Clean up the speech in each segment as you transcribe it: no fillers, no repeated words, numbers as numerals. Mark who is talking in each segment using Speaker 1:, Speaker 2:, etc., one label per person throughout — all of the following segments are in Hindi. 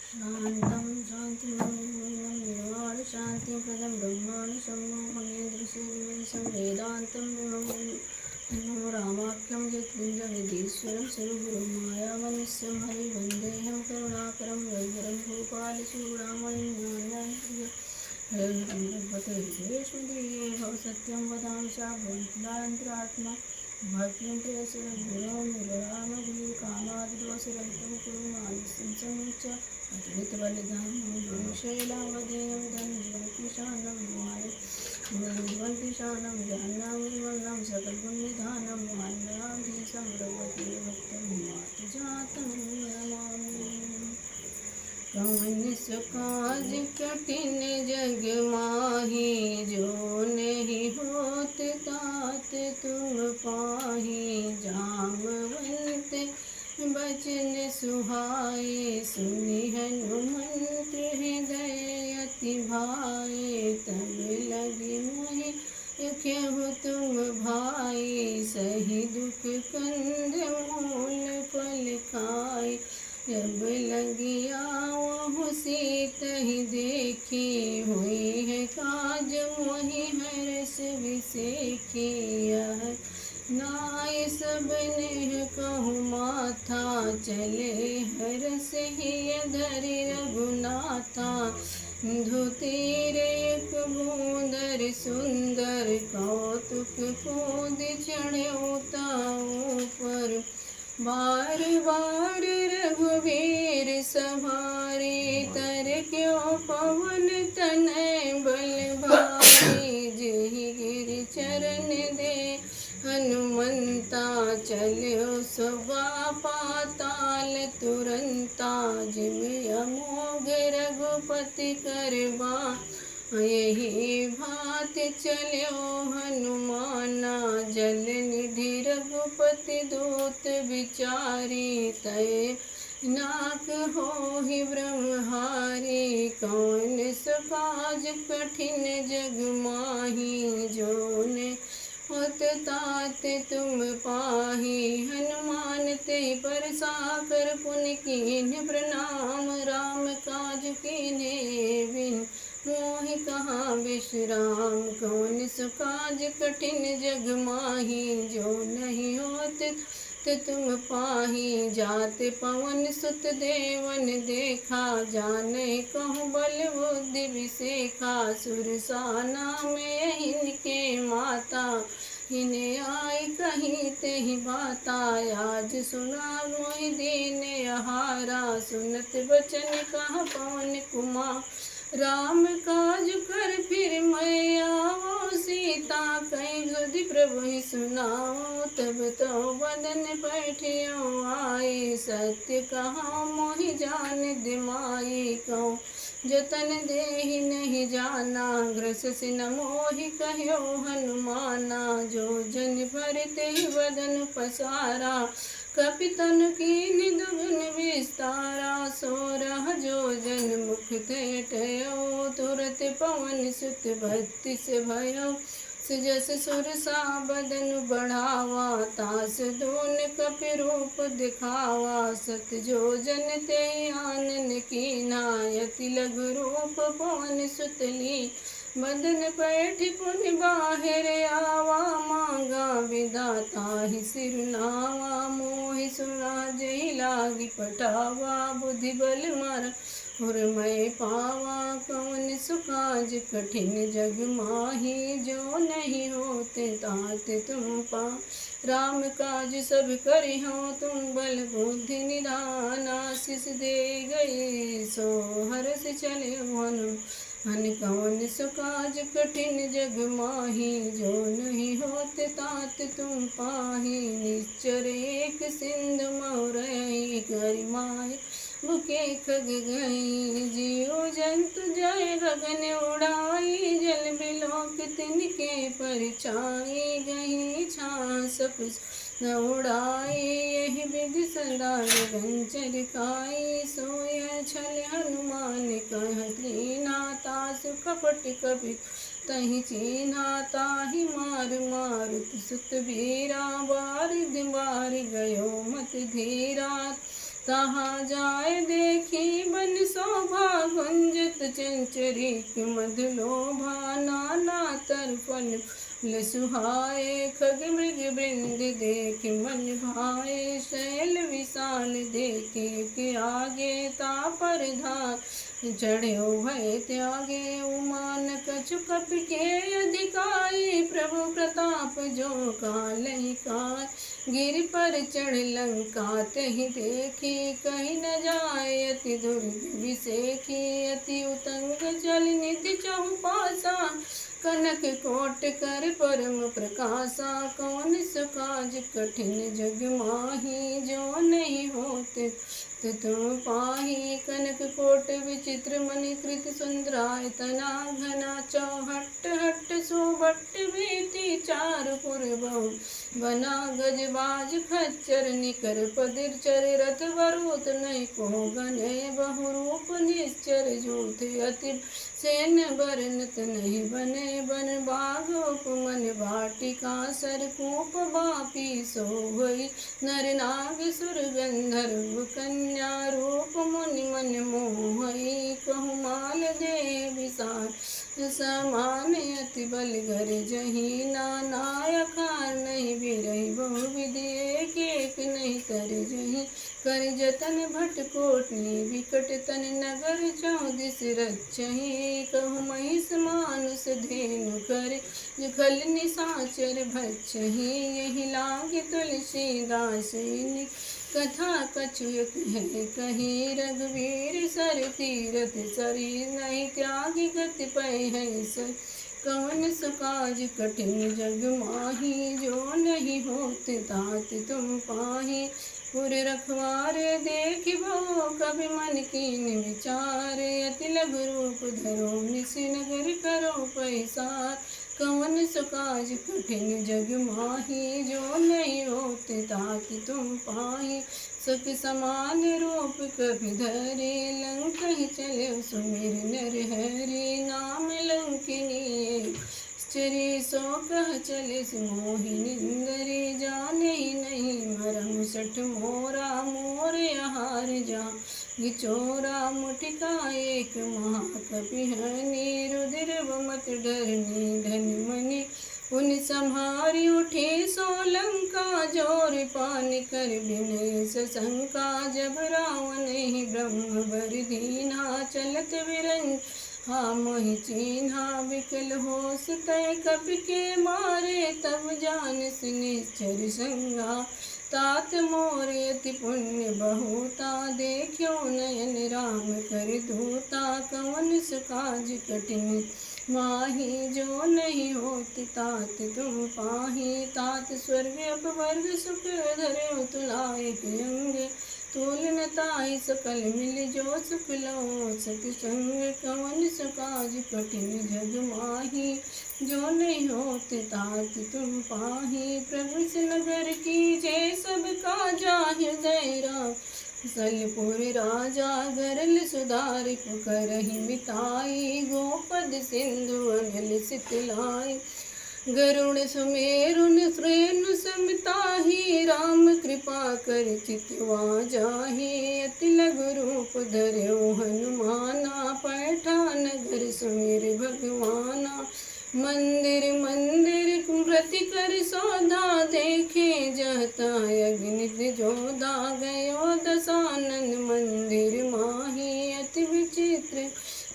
Speaker 1: शान्तं शान्तिमूलं निर्वाण शान्तिप्रदं ब्रह्माणि सम्मोहनेन्द्रसेविमनिशं वेदान्तं नमो रामाख्यं यत्पुञ्जविधीश्वरं सर्वगुरुं मायावनिश्यं हरिवन्देहं करुणाकरं वैभरं भूपालचूडामणिं ज्ञानाय भव सत्यं वदामि च भवन्त्यान्तरात्मा भक्तिं निरामि कामादिदोषरहितं कुरु मानसं समुच्च अद्वैतबलिदानं शैलावधेयं धन्यशानं शानं जाह्नवीवन्नं सकलगुणनिधानं मान्याधीशं भगवती भक्तं मातुजातं नमामि। कौन सुकाज कठिन जग माही, जो नहीं होत तात तुम पाही। जामवंत बचन सुहाए, सुनि हनुमंत हृदय अति भाए। तब लगी मोहि क्यों तुम भाई, सही दुख कंद मूल फल खाए। जब लगी आओ सीत ही देखी, हुई है काज मोहि हर्ष विसेखी। नाय सब नेह कहु माथा, चले हरस ही धरि रघुनाथा। धुतिर एक बूंदर सुंदर, कौतुक कूद चढ़्यो ताऊ पर। बार बार रघुवीर सवारी, तर क्यों पवन तनय बल भारी। जेहि गिर चरण दे हनुमंता, चल्यो सुबा पाताल तुरंता। जिम अमोघ रघुपति करबा, यही भात चल्यो हनुमाना। जल निधि रघुपति दूत विचारी, तय नाक होहि ब्रह्महारी। कौन सुकाज कठिन जग माही, जो ने होत तात तुम पाही। हनुमान ते परसा कर पुनि कीन्ह प्रणाम, राम काज कीन्हे बिन मोहि कहाँ विश्राम। कौन सुकाज कठिन जग माही, जो नहीं होत तुम पाही। जात पवन सुत देवन देखा, जाने कहूँ बल बुद्धि विसेखा। सुरसा नाम इनके माता, इन्हें आई कहीं तेहि बाता। आज सुना मोहि दीन यहारा, सुनत बचन कहा पवन कुमार। राम काज कर फिर मैं आवो, सीता कहीं सुधि प्रभु ही सुनाओ। तब तो बदन बैठियो आई, सत्य कहा मोहि जान दिमाई। कहूँ जतन देहि नहीं जाना, ग्रस न मोहि कह्यो हनुमाना। जो जन भरते बदन पसारा, कपितन कीन्ह दुगुन विस्तारा। सोरह जो जन मुख ते टयो, तुरत पवन सुत बत्तीस भयो। जस सुरसा बदन बढ़ावा, तास दून कपि रूप दिखावा। सत जो जन ते आनन कीन्हा, यति लघु रूप पवन सुत ली। बदन पैठ पुनि बाहिर आवा, मांगा विधाता ही सिरनावा। मोहि सुना जहि लागी पटावा, बुद्धि बल मारा मैं पावा। कौन सुकाज कठिन जग माही, जो नहीं होते तात तुम पा। राम काज सब करिहो तुम बल बुद्धि निधान। आशीष दे गए सो हरष चले हन। कौन सुकाज कठिन जग माही, जो नहीं होते तात तुम पाही। निश्चर एक सिंधु मोरई, गरिमाय बुके खग गई। जीव जंतु जय गगन उड़ाई, जल बिलोक तिनके परछाई। गही छास न उड़ाई, यही विधि सदा निरंजन खाई। सोय छल हनुमान कह लीना, तासु कपट कपि तहि चीना। ताहि मार मारुत सुत वीरा, बार बार गयो मत धीरा। तहाँ जाय देखी बन शोभा गुंजत चंचरीक मधुलोभा नाना तरफल फूल सुहाए खग मृग वृंद देख मन भाए शैल विशाल देखे के आगे तापर धार चढ़्यो भय त्यागे उमान कछु कप के अधिकाई प्रभु प्रताप जो कालहि काय गिर पर चढ़ लंका तहि देखी कहीं न जाए अति दुर्ग विसेखी अति उतंग जल निधि चहुपासा कनक कोट कर परम प्रकाशा कौन सुकाज कठिन जग माही जो नहीं होते तुम पाही कनक कोट विचित्र मणि कृत सुंदराय तना घना चौहट्ट हट्ट सोभट्ट भीति चार पुरबहु बना गजबाज खच्चर निकर पदिर चर रथ वरुत नहीं को गने बहुरूप निश्चर जूथ अति सेन बरनत नहीं बने बन बाघ उपमन वाटिका सरकूप बापी सोई नर नाग सुर गंधर्व कन्या रूप मुनि मन मोहई कहु माल दे विसार समान अति बल घर जही नानायखार नहीं बिरही बहु विधि एक नहीं कर जही कर जतन भट कोटनी विकट तन नगर चौदिस रचही कहु महिष मानुष धेनु कर खल निशाचर भक्षही यही लाग तुलसीदास कथा कछुक है कहीं रघुवीर सर तीरथ सरी नहीं त्यागी गति पै है सर कवन सुकाज कठिन जग माही जो नहीं होते तात तुम पाही पुर रखवारे देख भो कभी मन कीन विचार अति लघु रूप धरो निसि नगर करो पैसार कवन सुकाज कठिन जग माही जो नहीं होते तात तुम पाही सख समान रूप कभी धरे लंक ही चले सुमिर नर हरि नाम लंकिनी चरी सो कह चले मोहिनिंदरी जाने नहीं मरम सठ मोरा मोर आहार जा चोरा मुठिका एक महाकपि हनी रुधिर मत डरनी धन मणि उन संहारी उठे सोलंका जोर पान कर विनय सशंका जब रावण ही ब्रह्म बर दीना चलत विरंज हाँ मोहि चिन्हा विकल होश तय कपि के मारे तब जान निश्चर संगा तात मोर अति पुण्य बहुता देखियो नयन राम कर दूता कवन सुकाज कठिन माही जो नहीं होती तात तुम पाही तात स्वर्ग अपवर्ग सुख धरे तुलाए अंग तूल न ताई सकल मिल जो सुख लो सतसंग कवन सुकाज कठिन जग माही जो नहीं होते तात तुम पाही प्रभु से नगर की जय सब काजा हृदय राम सलपुर राजा गरल सुधार करहि मिताई गोपद सिंधु अनल सितलाई गरुण सुमेरुन श्रेणु समताही राम कृपा कर चितवा जाही अति लघु रूप धर्यो हनुमाना पैठा नगर सुमेर भगवाना मंदिर मंदिर प्रति कर सौदा देखे जहता अग्नि जोधा गयो दशानन मंदिर माही अति विचित्र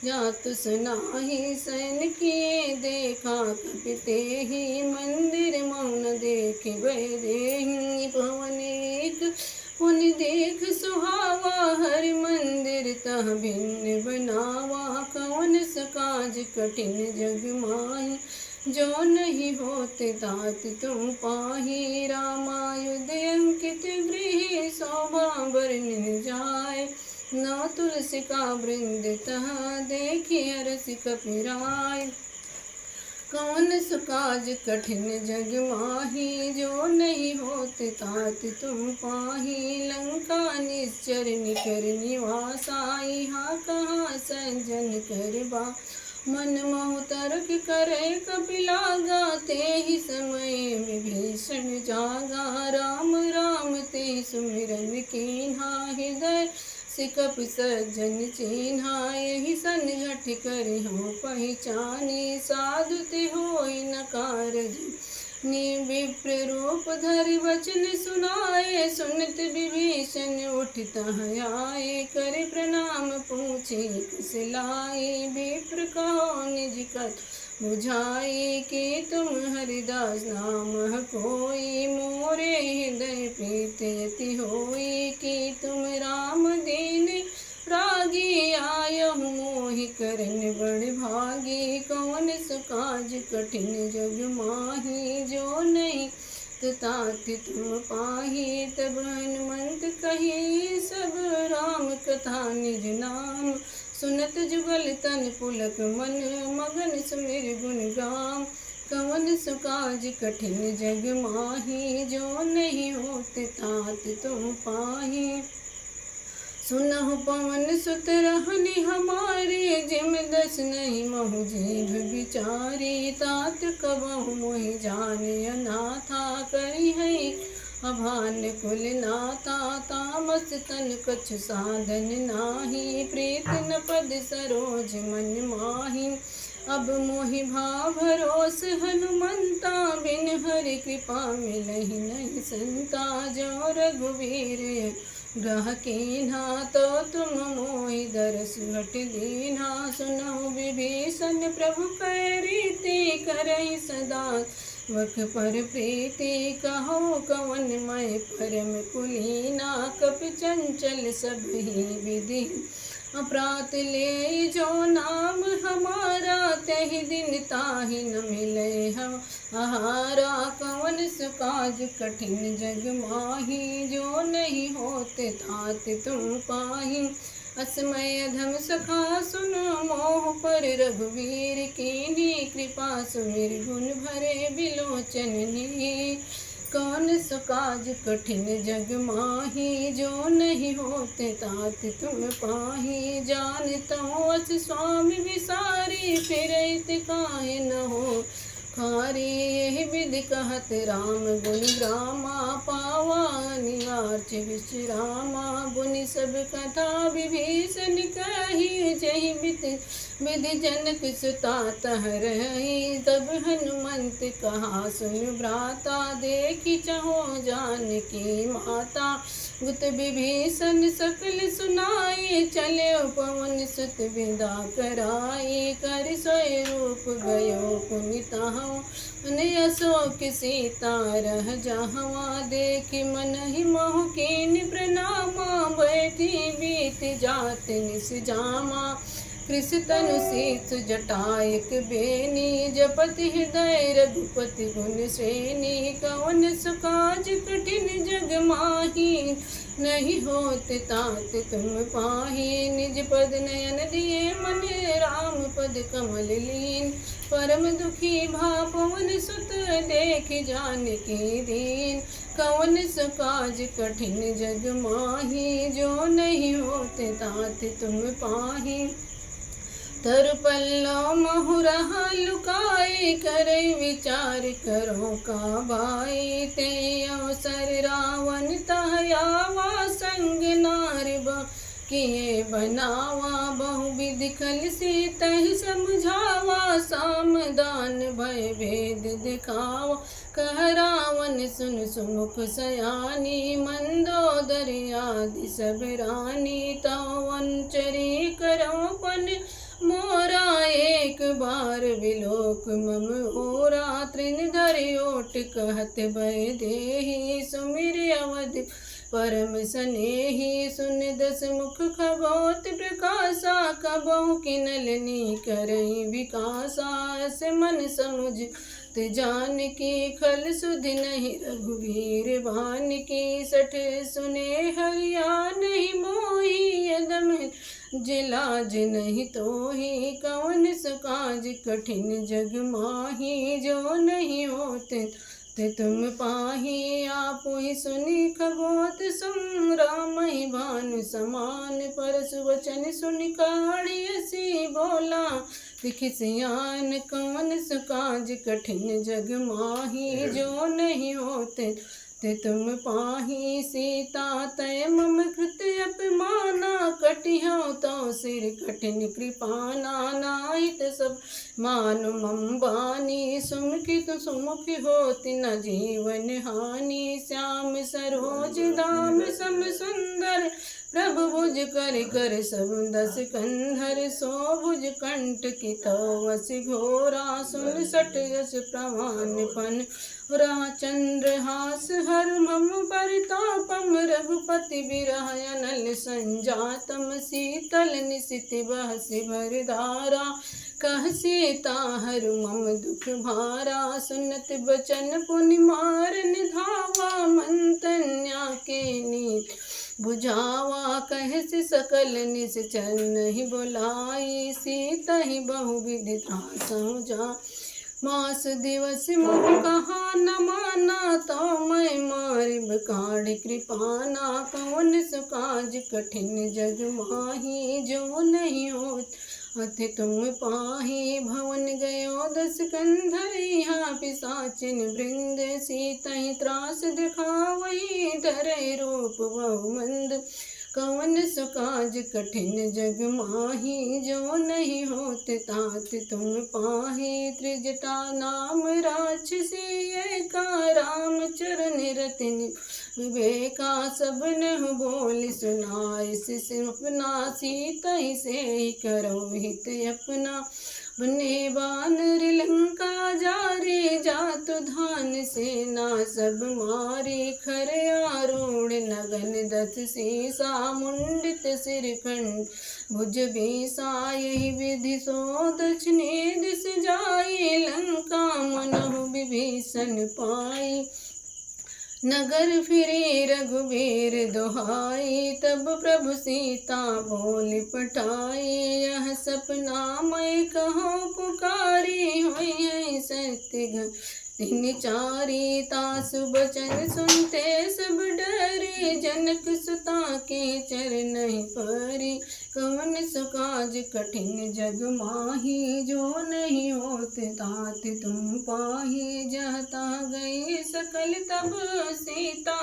Speaker 1: जात सुनाही सैन किए देखा कपिते ही मंदिर मौन देख बैदेही भवन एक पुन देख सुहावा हर मंदिर तह भिन्न बनावा कवन सकाज कठिन जग माही जो नहीं होते तात तुम पाही रामायुध अंकित गृह शोभा बरन जाए न तुलसी का वृंद तह देखी अरस कपिराय कौन सुकाज कठिन जग माही जो नहीं होते तात तुम पाही लंका निश्चर निकर निवासा यहाँ कहाँ संजन करबा मन मोह तर्क करे कपिला गाते ही समय विभीषण जागा। राम राम ते सुमिरन कीन्हा हृदय सिकप सज्जन चिन्हा। यही सन्निहठ कर हो पहचानी साधु ते होई न कारज। विप्र रूप धरि वचन सुनाए सुनत विभीषण उठित आए। कर प्रणाम पूछे कुशलाए विप्र कहो निज कथि बुझाई। कि तुम हरिदास नाम कोई मोरे हृदय प्रीत अति होई। कि तुम राम दीन रागी आयहु मोहि करन बड़ भागी। कौन सुकाज कठिन जग माही जो नहीं तात तुम पाही। तब हनुमंत कही सब राम कथा निज नाम। सुनत जुगल तन पुलक मन मगन सुमिर गुण गाम। कवन सुकाज कठिन जग माही जो नहीं होत तात तुम पाही। सुनहु पवन सुत रहनि हमारे जिम दस नहीं महु जीभ बिचारी। तात कबहु मोहि जाने अनाथा करी है अभान कुल नाथा। तामस तन कछु साधन नाही प्रीत न पद सरोज मन माही। अब मोहि भाव भरोस हनुमंता बिन हरि कृपा मिलहि नहीं संता। जो रघुवीर ग्रह कीन्हा तो तुम मोहि दरस हट दीन्हा। सुनहु विभीषण प्रभु कै रीति करहि सदा वक पर प्रीति। कहो कवन मैं परम कुलीना कपि चंचल सब ही विधि। अपरात ले जो नाम हमारा तहि दिन ताहि न मिले हम आहारा। कवन सुकाज कठिन जग माही जो नहीं होते तात तुम पाही। असमय अधम सखा सुनो मोह पर रघुवीर कीन्ही। कृपा सुमिर गुण भरे बिलोचन नी। कौन सुकाज कठिन जग माही जो नहीं होते तात तुम पाही। जानतु अस स्वामी विसारी फिरत काहे न हो खारी। यही विधि कहत राम गुण ग्रामा पावा निवार्च विश्रामा। गुनि सब कथा विभीषण कही जहि विधि जनक सुता तह रही। तब हनुमंत कहा सुन भ्राता देखी चहो जानकी माता। गुत विभीषण सकल सुनाई चले पवन सुत विदा कराई। कर सोय रूप गयो पुनिता अशोक सीता रह जहवा। देखि मन ही मोह कीन प्रणामा बैठी बीत जात निस जामा। कृष तनु शीत जटायक बेनी जपति हृदय रघुपति गुण श्रेणी। कवन सुकाज कठिन जग माही नहीं होत तात तुम पाही। निज पद नयन दिए मन राम पद कमल लीन। परम दुखी भा पवन सुत देख जानकी दीन। कवन सुकाज कठिन जग माही जो नहीं होते तात तुम पाही। तर पल्लव महुरहा लुकाई करे विचार करो का भाई। ते अवसर रावण तहयावा संग नार किए बनावा। बहुविधि खल सीतहि समझावा सामदान भय भेद दिखावा। कह रावण सुन सुमुख सयानी मंदोदरी आदि सब रानी। तव वंचरी करो पन मोरा एक बार विलोक मम ओरा। तृण धरि ओट कहत भय देहि सुमिर अवधि परम स्नेही। सुन दस मुख खगोत प्रकाशा कबहु किनलनी करई विकासा। अस मन समुझ जानकी खल सुध नहीं रघुवीर भानकी। सठ सुने हरिया नहीं मोही यदम जिलाज नहीं तोही। कवन सुकाज कठिन जग माही जो नहीं होते ते तुम पाही। आप ही सुनी खगोत सुम राम ही भानु समान। परसु वचन सुन काढ़ी असी बोला लिखि सियान कवन सुकाज कठिन जग माही, जो नहीं होते ते तुम पाही। सीता तय मम कृत अपमाना, कटिहौ तो सिर कठिन कृपाना। नाहित सब मानु मम बानी, सुमुखित सुमुखी होति न जीवन हानि। श्याम सरोज दाम सम सुंदर, प्रभु भुज कर कर सब दस कंधर। सो भुज कंठ की तवस घोरा, सुन सट यस प्रमाण पन चंद्रहास। हर मम परितापम, रघुपति बिरह अनल संजातम। शीतल निशित बहसि भर धारा, कह सीता हर मम दुख भारा। सुनत बचन पुनि मारन धावा, मंतन्या के नीत बुझावा। कहसि सकल निश्चर नहीं बुलाई, सीता ही बहुविधि त्रासहु जा। मास दिवस मोह कहा न माना, तो मैं मारिब काढ़ कृपाना। कौन सुकाज कठिन जग माही, जो नहीं होत अति तुम पाही। भवन गयो दस कंधर, यहाँ पिशाचिन वृंद। सीता ही त्रास दिखावई, धरे रूप बहुमंद। कवन सुकाज कठिन जग माही, जो नहीं होत तात तुम पाही। त्रिजटा नाम राक्षसी एका, राम चरण रतिन विवेका। सब नहु बोल सुनाय अपना, सीता ही से करो हित अपना। बने बानर लंका जारे, जातु धान सेना सब मारे। खर आरूढ़ नगन दस सीसा, मुंडित सिर खंड भुज बीसा। यही विधि सो दक्षिणे दिस जाई, लंका मनहु विभीषण पाई। नगर फिरे रघुवीर दुहाई, तब प्रभु सीता बोल पठाई। यह सपना मैं कहूँ पुकारी, हुई सत्य तीन चारी। तासु बचन सुनते सब डरे, जनक सुता के चरण परी। कवन सुकाज कठिन जग माही, जो नहीं होत तात तुम पाही। जहता गई सकल तब सीता,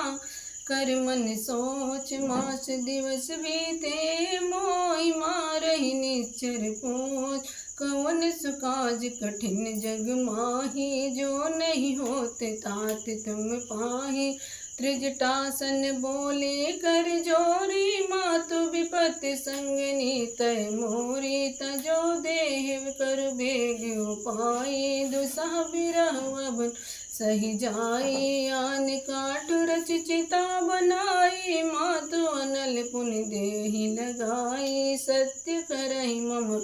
Speaker 1: कर मन सोच। मास दिवस बीते, मोहि मारहि निश्चर पोच। कवन सुकाज कठिन जग माही, जो नहीं होते तात तुम पाही। त्रिजटासन बोले कर जोरी, मातु विपत्ति संगनी तय मोरी। तजो देह कर बेग उपाई, दुसह बिरह अवन सही जाई। आन काट रच चिता बनाई, मातु अनल पुनि देहि लगाई। सत्य करहि मम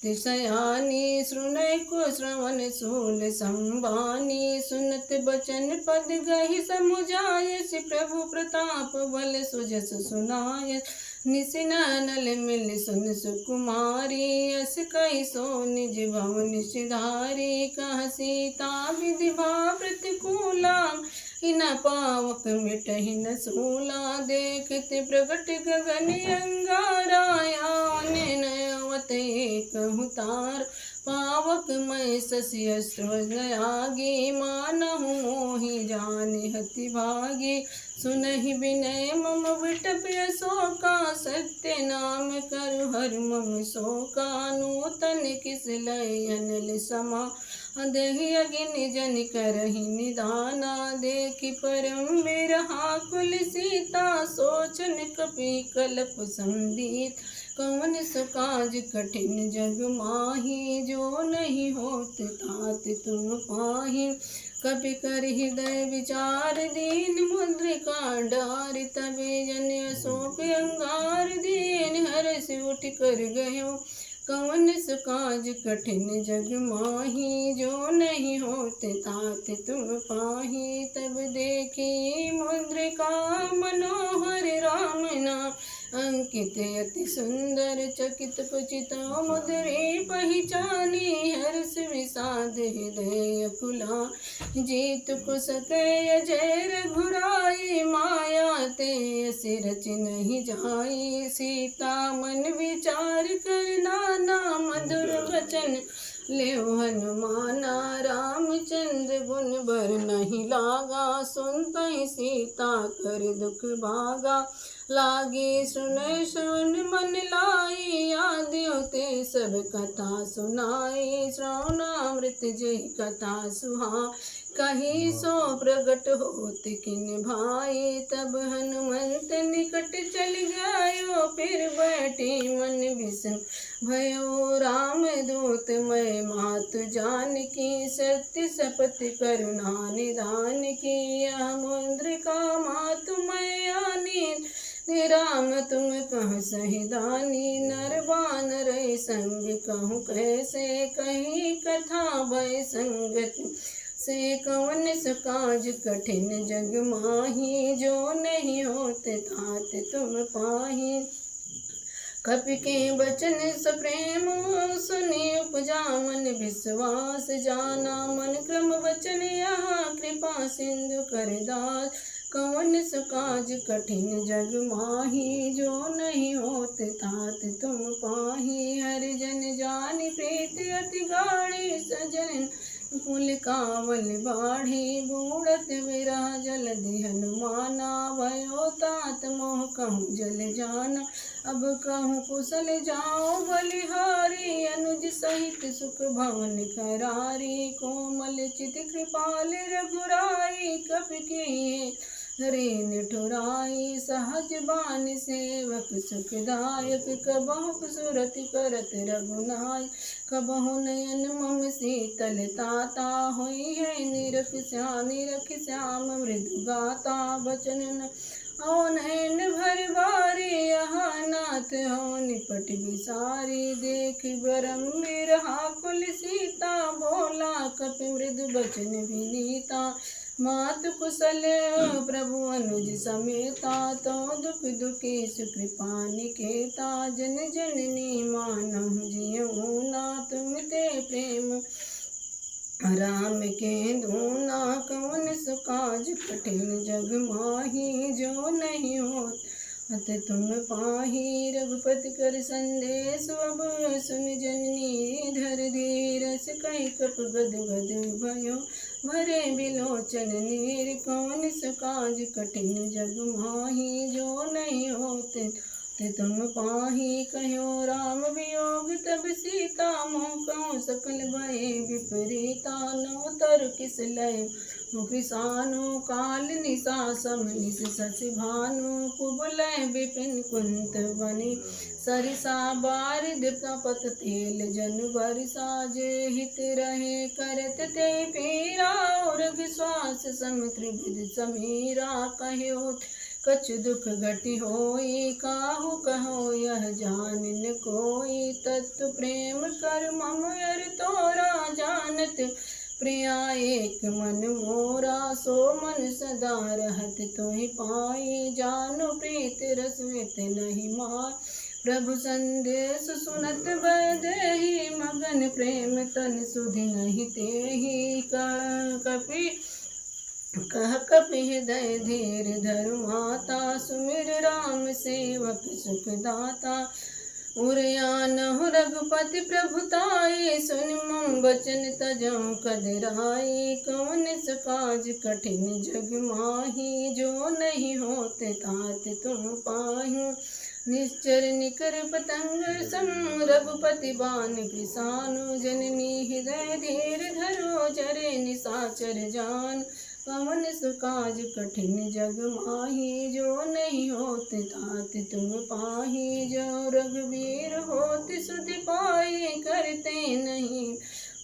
Speaker 1: तिसयानी, सुनय को श्रवण सूल संबानी। सुनत बचन पद गहि समुझाय, प्रभु प्रताप बल सुजस सुनाय। निसिनल मिल सुन सुकुमारी, अस कहि सो निज भवन सिधारी। कह सीता विधि भा प्रतिकूला, इन पावक मिटहि न सूला। देखते प्रगट गगन अंगारा, नयवत एकहु तार। पावक मैं शशि अस्त्रवज्ञयागी, मानहु मोहि जानि हति भागी। सुनहि विनय मम विटप अशोका, सत्य नाम करु हर मम शोका। नूतन किस लय अनल समा, दहि अगिन जन करहि निदाना। देखि परम बिरहा कुल सीता, सोचन कपि कलप संदीत। कवन सुकाज कठिन जग माही, जो नहीं होत तात तुम पाही। कपि कर हृदय विचार दीन, मुद्रिका डारि तबे जन अशोक अंगार। दीन हरष उठ कर गयो, कवन सुकाज कठिन जग माही। जो नहीं होते तात तुम पाही। तब देखी मुद्रिका मनोहर राम नाम, अंकित अति सुंदर। चकित पुचित मुद्रे पहचानी, हर्ष विषाद हृदय कुला। जीत कुश कय जय रघुराई, माया ते असि रच नहीं जाई। सीता मन विचार कर नाना, मधुर वचन लेव हनुमाना रामचंद्र गुण बर नहीं लागा, सुनतहि सीता कर दुख भागा। लागी सुन सुन मन लाई, यादियों ते सब कथा सुनाई। श्रवणामृत जय कथा सुहा, कहीं सो प्रगट होत किन भाई। तब हनुमंत निकट चल गयो, फिर बैठी मन विषम भयो। राम दूत मैं मातु जानकी, सत्य शपथ करुणा निधान की। यह मुद्रिका मातु मैं आनी, राम तुम कह सहिदानी। नर बानर संग कहूँ कैसे, कहीं कथा भय संगत से। कवन सकाज कठिन जग माही, जो नहीं होत तात तुम पाही। कपि के बचन सप्रेम सुनि, उपजा मन विश्वास जाना। मन क्रम वचन यहाँ कृपा सिंधु कर दास। कवन सकाज कठिन जग माही, जो नहीं होत तात तुम पाही। हरिजन जानि प्रीत अति गाढ़ी, सजन पुल कावल बाढ़ी। बूढ़त विरह जलधि हनुमाना, भयो तात मोह कहूँ जल जाना। अब कहूँ कुशल जाओ बलिहारी, अनुज सहित सुख भवन करारी। कोमल चित कृपाल रघुराई, कपि किए हरे निठुराई। सहज बान सेवक सुखदायक, कबहु सुरति करत रघुनाय। कबहु नयन मम शीतल ताता, होई है निरख श्याम मृदु गाता। बचन न ओ नैन भर बारी, यहाँ नाथ हो निपट विसारी। देख बरम बिरहा कुल सीता, बोला कपि मृदु बचन विनीता। मातु कुशल प्रभु अनुज समेता, तो दुख दुखी सुकृपा निकेता। जन जननी मानहु जियऊ ना, तुम ते प्रेम राम के दूना। कवन सुकाज कठिन जग माही, जो नहीं होत अत तुम पाही। रघुपति कर संदेश अब सुन, जननी धर धीरस। कहि कप गद गद भयो, भरे बिलोचन नीर। कौन सुकाज कठिन जग माही, जो नहीं होते ते तुम पाही। कहो राम वियोग तब सीता, मोह कहूँ सकल भय विपरीता। नौ तर किस लय कृसानु, काल निशा सम निश शशि भानु। कुबलय विपिन कुंत बनि, सरिसा बारिद तपत तेल जन बरसा। जे हित रहे करत ते पीरा, रघु श्वास सम त्रिविध समीरा। कहो कछु दुख घटि होई, काहू कहो यह जान न कोई। तत्व प्रेम कर मम अर तोरा, जानत प्रिया एक मन मोरा। सो मन सदा रहत तोहि पाई, जानु प्रीत रस व्यत नहीं मार। प्रभु संदेश सुनत बदेहि, मगन प्रेम तन सुधि नहीं तेहि। कह कपि हृदय धीर धरु माता, सुमिर राम सेवक सुखदाता। उरयानहु रघुपति प्रभुताई, सुनि मम बचन तजहु कदराई। कौन सकाज कठिन जग माही, जो नहीं होत तात तुम पाही। निश्चर निकर पतंग सम, रघुपति बान कृसानु। जननी हृदय धीर धरो, चरे निशाचर जान। कवन सुकाज कठिन जग माही, जो नहीं होत तात तुम पाही। जो रघुवीर होत सुधि पाई, करते नहीं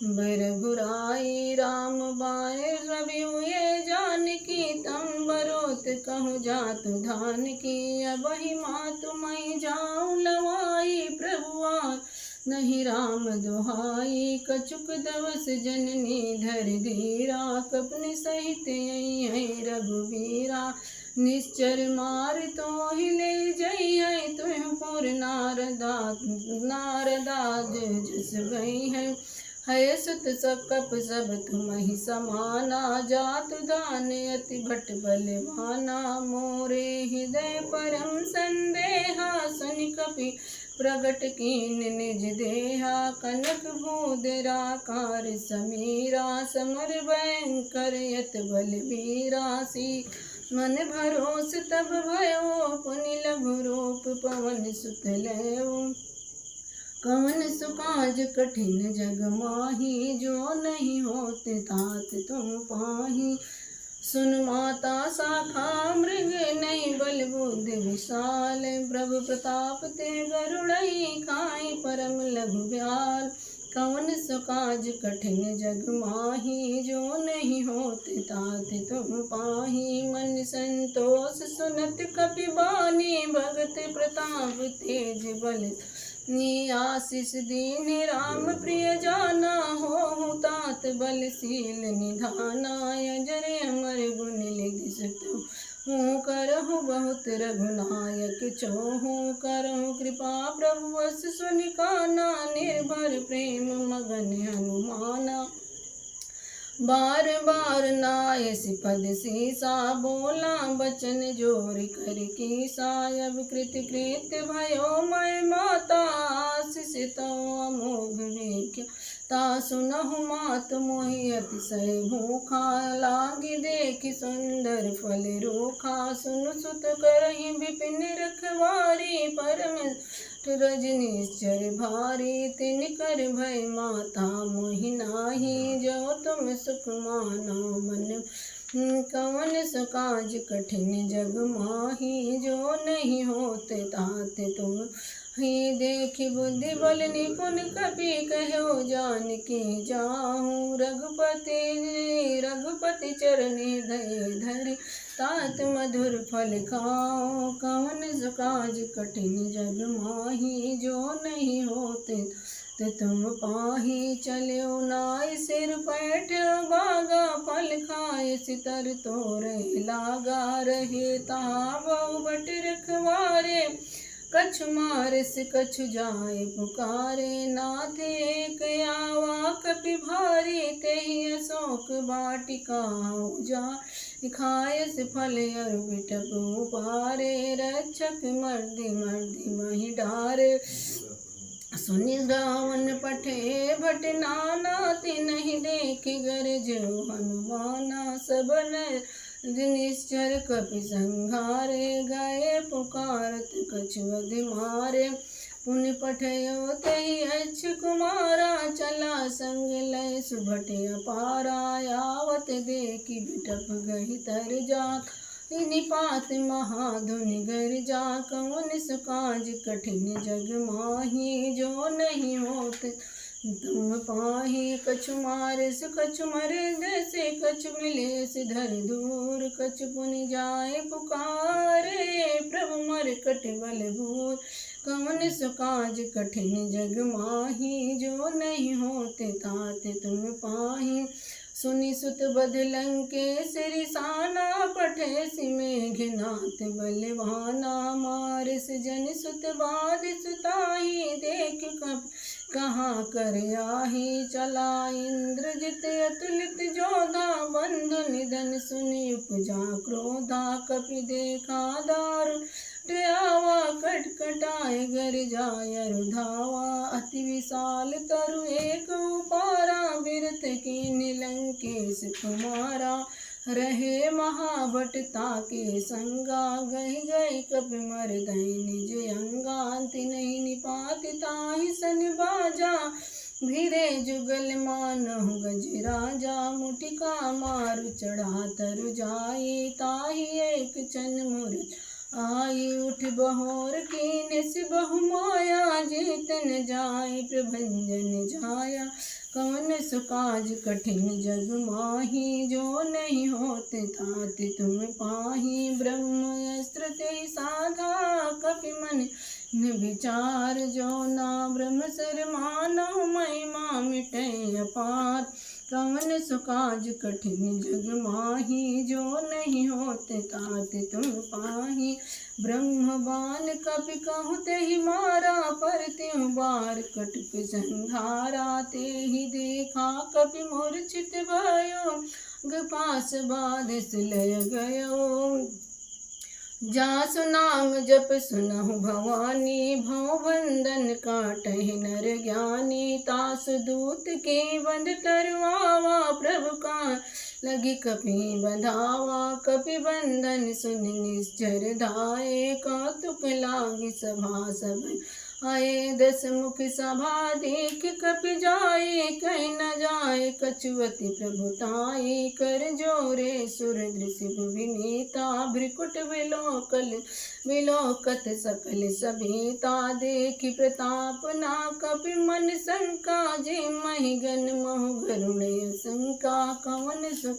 Speaker 1: बर बुराई। राम बारे रवि हुए जानकी, तम बरोत कहूँ जातु धान की। अबहि मातु मैं जाऊँ लवाई, प्रभुआ नहीं राम दुहाई। कछुक दवस जननी धर धीरा, कपनि सहित यही रघुबीरा। निश्चर मार तो ही ले जई, तुम पुर नारदा जस गई है। सुत सकप सब तुम ही समाना, जातु दान अति भट बलवाना। मोरे हृदय परम संदेहा, सुनि कपि प्रगट कीन निज देहा कनक भूधराकार समीरा समर भयंकर यत बलबीरासी मन भरोस तब भयो पुनि लघु रूप पवन सुत लयो कवन सुकाज कठिन जग माही जो नहीं होते तात तुम पाही सुन माता शाखा मृग नहीं बल बुद्धि विशाल प्रभु प्रताप ते गरुड़ई खाई परम लघु ब्याल कवन सुकाज कठिन जग माही जो नहीं होते तात तुम पाही मन संतोष सुनत कपि बानी भगत प्रताप तेज बल आशीष दीन राम प्रिय जाना हो तात बलशील निधाना अजर अमर गुण निधि सुत हूँ करहु बहुत रघुनायक चोहू करहु कृपा प्रभु वस सुनिकाना निर्भर प्रेम मगन हनुमाना बार बार नाय सिपद सीसा बोला बचन जोर कर की सायब कृत कृत भयो मैं माता आशीष तो अमोघ वेख्या ता सुनहु मात मोहि अतिशय भूखा लागी देखि सुंदर फल रूखा सुन सुत करहि विपिन रखवारी परम रजनीश्वर भारी तिन कर भय माता मोहि नाही जो तुम सुख मानो मन कवन सुकाज कठिन जग माही जो नहीं होते तात तुम ही देखि बुद्धि बल निपुण कपि कहो जानकी जाहूँ रघुपति चरनि दय धरि तात मधुर फल खाओ कवन सुकाज कठिन जग माही जो नहीं होते तुम पाही चलो नाय सिर पैठ बागा फल खाए सितर तोरे लागा रहे ताबो बट रखवारे कछु मारिस कछु जाए पुकारे नाथ एक आवा कपि भारी तेहि अशोक वाटिका जा खायस फल अर बिटप पारे रक्षक मर्दि मर्दि महि डारे सुनि रावण पठे भट नाना तिन्हि देखि गरज हनुमाना सबन निश्चर कपि संहारे गए पुकारत कछु अधि मारे पुनि पठयो तहि अच्छ कुमारा चला संग लय सुभट अपारा आवत देखि बिटप गहि तर जात निपात महाधुनि गर जा कवन सुकाज कठिन जग माही जो नहीं होत तुम पाही कछु मारिस कछु मरे जैसे कछु मिले सिधर दूर कछु पुनि जाए पुकारे प्रभु मर कट बल भूर कवन सुकाज कठिन जग माही जो नहीं होते तात तुम पाही सुनि सुत बध लंकेसरि साना पठे सिमेघनाथ बलवाना मारिस जन सुत बाध सुताही देख कप कहाँ कर आही चला इंद्रजित अतुलित जोधा बंधु निधन सुनि उपजा क्रोधा कपि देखा दारुण आवा कटकटाए गर जाय रुधावा अति विशाल तरु एक उपारा बिरत कीन लंकेश कुमारा रहे महाभट ताके संगा गहि गई कपि मर गई निज अंगा तिन्हि निपात ताहि सन बाजा भिरे जुगल मानहु गज राजा मुटिका मारु चढ़ा तरु जाई ताहि एक चन मुरत आई उठ बहोर कीन सि बहु माया जीतन जाय प्रभंजन जाया कवन सुकाज कठिन जग माही जो नहीं होते तात तुम पाही ब्रह्म अस्त्र ते साधा कपि मन विचार जो ना ब्रह्म सर मानव महिमा मिटे अपार कवन सुकाज कठिन जग माही जो नहीं होते तात तुम पाही ब्रह्म बाण कपि कहु तेहि मारा पर त्यों बार कटक संहारा तेहि देखा कपि मूर्छित भयो पास बाधिस लय गयो जासु नाम जप सुनहु भवानी, भव बंधन काटहि नर ज्ञानी। तासु दूत के बंध तरवावा, प्रभु का लगी कपि बंधावा। कपि बंधन सुन निश्चर धाये, कौतुक लागी सभा सब आए। दस मुख सभा देख कपि जाए, कहीं न जाए कछुअति प्रभुताई। कर जोरे सुर दृश्य विनीता, भ्रिकुट विलोकत सकल सभीता। देखि प्रताप ना कपि मन शंका, जे महि गन महु गरुड़ शंका। कवन सु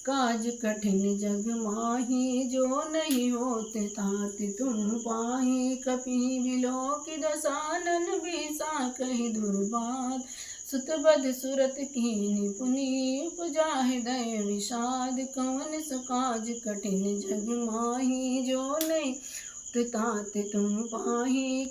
Speaker 1: काज कठिन जग माही, जो नहीं होत तात तुम पाही। कपि बिलोकि दसानन बिसा, कहि दुर्बाद सुतबद सुरत कीनि पुनि। उपजा हृदय विषाद, कवन सु काज कठिन जग माही। जो नहीं होत तात तुम पाही।